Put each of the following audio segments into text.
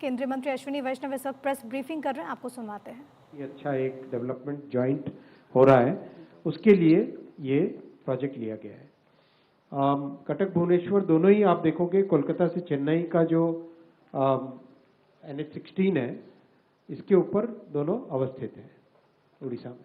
केंद्रीय मंत्री अश्विनी वैष्णव इस वक्त प्रेस ब्रीफिंग कर रहे हैं, आपको सुनवाते हैं। ये अच्छा एक डेवलपमेंट जॉइंट हो रहा है, उसके लिए ये प्रोजेक्ट लिया गया है। कटक भुवनेश्वर दोनों ही आप देखोगे, कोलकाता से चेन्नई का जो NH-16 है, इसके ऊपर दोनों अवस्थित है उड़ीसा में।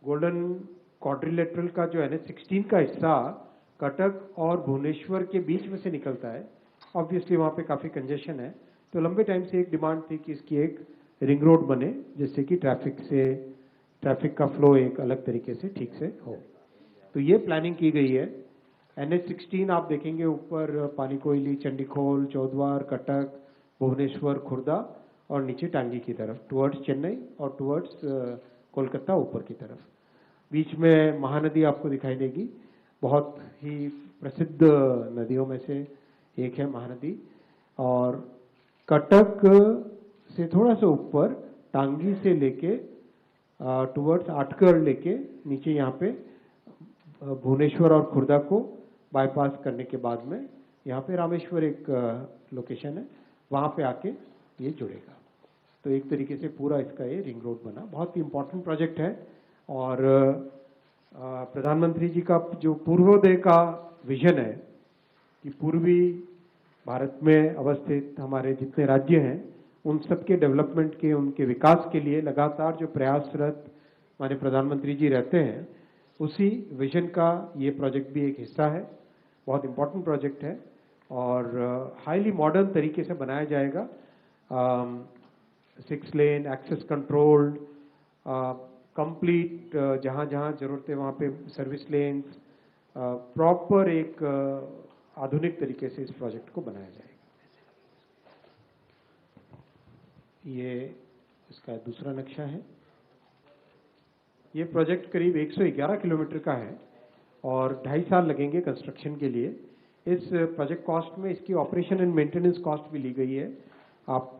गोल्डन क्वाड्रिलेटरल का जो NH-16 का हिस्सा कटक और भुवनेश्वर के बीच में से निकलता है। ऑब्वियसली वहाँ पे काफ़ी कंजेशन है, तो लंबे टाइम से एक डिमांड थी कि इसकी एक रिंग रोड बने, जिससे कि ट्रैफिक का फ्लो एक अलग तरीके से ठीक से हो। तो ये प्लानिंग की गई है। NH-16 आप देखेंगे ऊपर पानीकोयली, चंडीखोल, चौद्वार, कटक, भुवनेश्वर, खुर्दा और नीचे टांगी की तरफ टुवर्ड्स चेन्नई और टुवर्ड्स कोलकाता ऊपर की तरफ। बीच में महानदी आपको दिखाई देगी, बहुत ही प्रसिद्ध नदियों में से एक है महानदी। और कटक से थोड़ा सा ऊपर टांगी से लेके टुवर्ड्स आटकर लेके नीचे यहाँ पे भुवनेश्वर और खुर्दा को बाईपास करने के बाद में यहाँ पे रामेश्वर एक लोकेशन है, वहाँ पे आके ये जुड़ेगा। तो एक तरीके से पूरा इसका ये रिंग रोड बना, बहुत ही इम्पोर्टेंट प्रोजेक्ट है। और प्रधानमंत्री जी का जो पूर्वोदय का विजन है कि पूर्वी भारत में अवस्थित हमारे जितने राज्य हैं उन सब के डेवलपमेंट के, उनके विकास के लिए लगातार जो प्रयासरत हमारे प्रधानमंत्री जी रहते हैं, उसी विजन का ये प्रोजेक्ट भी एक हिस्सा है। बहुत इम्पोर्टेंट प्रोजेक्ट है और हाईली मॉडर्न तरीके से बनाया जाएगा। 6 लेन एक्सेस कंट्रोल्ड, कंप्लीट जहाँ जहाँ जरूरत है वहाँ पे सर्विस लेन्स, प्रॉपर एक आधुनिक तरीके से इस प्रोजेक्ट को बनाया जाएगा। ये इसका दूसरा नक्शा है। ये प्रोजेक्ट करीब 111 किलोमीटर का है और 2.5 साल लगेंगे कंस्ट्रक्शन के लिए। इस प्रोजेक्ट कॉस्ट में इसकी ऑपरेशन एंड मेंटेनेंस कॉस्ट भी ली गई है। आप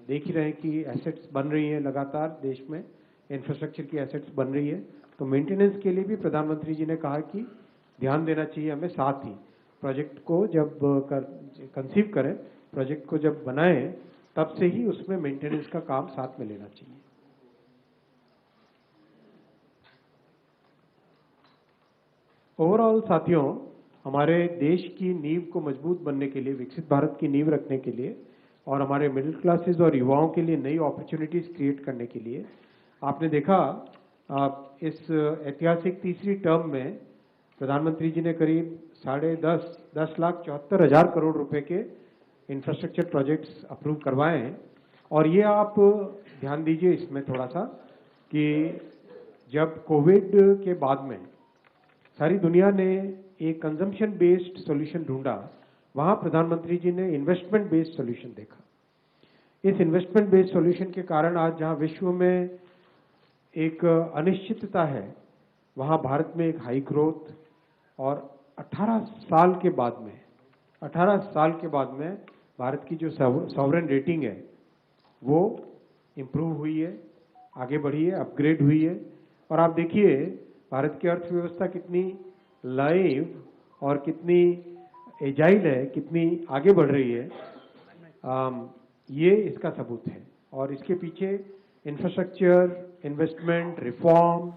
देख ही रहे हैं कि एसेट्स बन रही हैं लगातार, देश में इंफ्रास्ट्रक्चर की एसेट्स बन रही है, तो मेंटेनेंस के लिए भी प्रधानमंत्री जी ने कहा कि ध्यान देना चाहिए हमें। साथ ही प्रोजेक्ट को जब कंसीव करें, प्रोजेक्ट को जब बनाएं, तब से ही उसमें मेंटेनेंस का काम साथ में लेना चाहिए। ओवरऑल साथियों, हमारे देश की नींव को मजबूत बनने के लिए, विकसित भारत की नींव रखने के लिए और हमारे मिडिल क्लासेस और युवाओं के लिए नई अपॉर्चुनिटीज क्रिएट करने के लिए, आपने देखा इस ऐतिहासिक तीसरी टर्म में प्रधानमंत्री जी ने करीब 10,74,000 करोड़ रुपए के इंफ्रास्ट्रक्चर प्रोजेक्ट्स अप्रूव करवाए हैं। और ये आप ध्यान दीजिए इसमें थोड़ा सा कि जब कोविड के बाद में सारी दुनिया ने एक कंजम्पशन बेस्ड सॉल्यूशन ढूंढा, वहां प्रधानमंत्री जी ने इन्वेस्टमेंट बेस्ड सॉल्यूशन देखा। इस इन्वेस्टमेंट बेस्ड सॉल्यूशन के कारण आज जहां विश्व में एक अनिश्चितता है, वहां भारत में एक हाई ग्रोथ और 18 साल के बाद में भारत की जो सॉवरेन रेटिंग है वो इम्प्रूव हुई है, आगे बढ़ी है, अपग्रेड हुई है। और आप देखिए भारत की अर्थव्यवस्था कितनी लाइव और कितनी एजाइल है, कितनी आगे बढ़ रही है, ये इसका सबूत है। और इसके पीछे इंफ्रास्ट्रक्चर, इन्वेस्टमेंट, रिफॉर्म